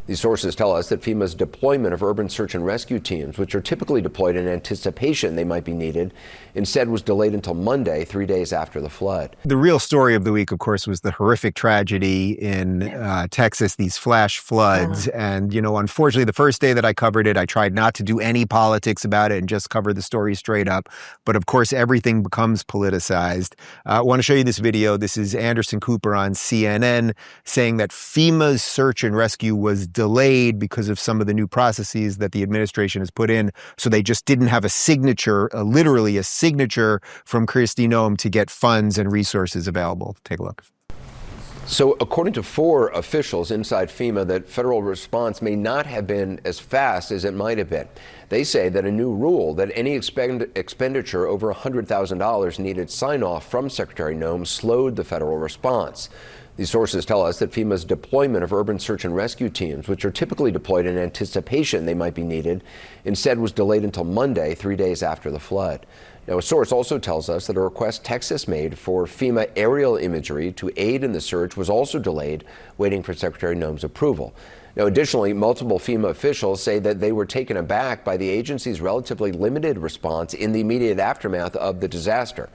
These sources tell us that FEMA's deployment of urban search and rescue teams, which are typically deployed in anticipation they might be needed, instead was delayed until Monday, 3 days after the flood. The real story of the week, of course, was the horrific tragedy in Texas, these flash floods. And, unfortunately, the first day that I covered it, I tried not to do any politics about it and just cover the story straight up. But, of course, everything becomes politicized. I want to show you this video. This is Anderson Cooper on CNN saying that FEMA's search and rescue was delayed because of some of the new processes that the administration has put in. So they just didn't have a signature, literally a signature from Kristi Noem to get funds and resources available. Take a look. So according to 4 officials inside FEMA, that federal response may not have been as fast as it might have been. They say that a new rule that any expenditure over $100,000 needed sign-off from Secretary Noem slowed the federal response. These sources tell us that FEMA's deployment of urban search and rescue teams, which are typically deployed in anticipation they might be needed, instead was delayed until Monday, 3 days after the flood. Now, a source also tells us that a request Texas made for FEMA aerial imagery to aid in the search was also delayed, waiting for Secretary Noem's approval. Now, additionally, multiple FEMA officials say that they were taken aback by the agency's relatively limited response in the immediate aftermath of the disaster.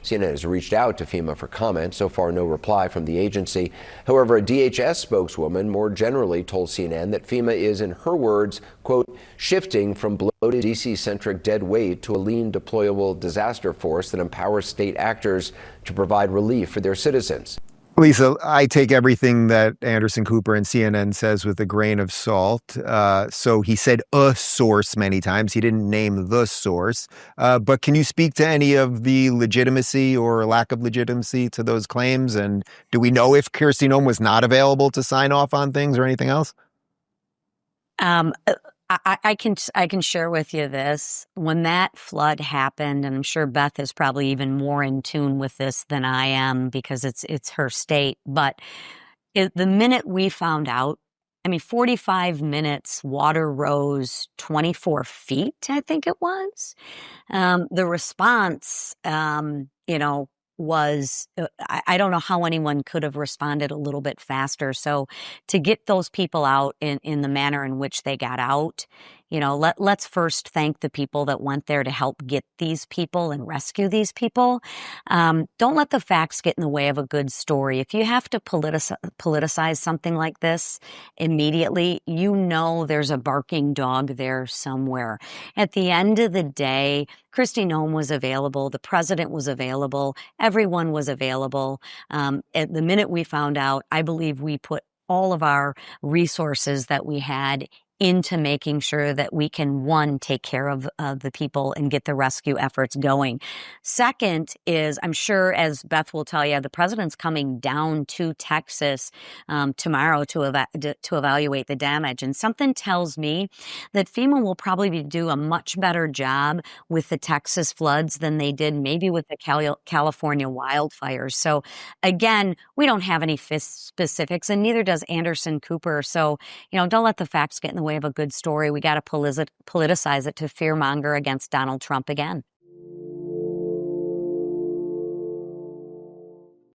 CNN has reached out to FEMA for comment. So far, no reply from the agency. However, a DHS spokeswoman more generally told CNN that FEMA is, in her words, quote, shifting from bloated DC-centric dead weight to a lean deployable disaster force that empowers state actors to provide relief for their citizens. Lisa, I take everything that Anderson Cooper and CNN says with a grain of salt. So he said a source many times. He didn't name the source. But can you speak to any of the legitimacy or lack of legitimacy to those claims? And do we know if Kristi Noem was not available to sign off on things or anything else? I can share with you this. When that flood happened, and I'm sure Beth is probably even more in tune with this than I am because it's her state, but the minute we found out, 45 minutes, water rose 24 feet, I think it was. The response, was, I don't know how anyone could have responded a little bit faster. So to get those people out in the manner in which they got out, let's first thank the people that went there to help get these people and rescue these people. Don't let the facts get in the way of a good story. If you have to politicize something like this immediately, there's a barking dog there somewhere. At the end of the day, Kristi Noem was available. The president was available. Everyone was available. At the minute we found out, I believe we put all of our resources that we had into making sure that we can, one, take care of the people and get the rescue efforts going. Second is, I'm sure, as Beth will tell you, the president's coming down to Texas tomorrow to evaluate the damage. And something tells me that FEMA will probably do a much better job with the Texas floods than they did maybe with the California wildfires. So again, we don't have any specifics, and neither does Anderson Cooper. So, don't let the facts get in the way of a good story. We got to politicize it to fearmonger against Donald Trump again.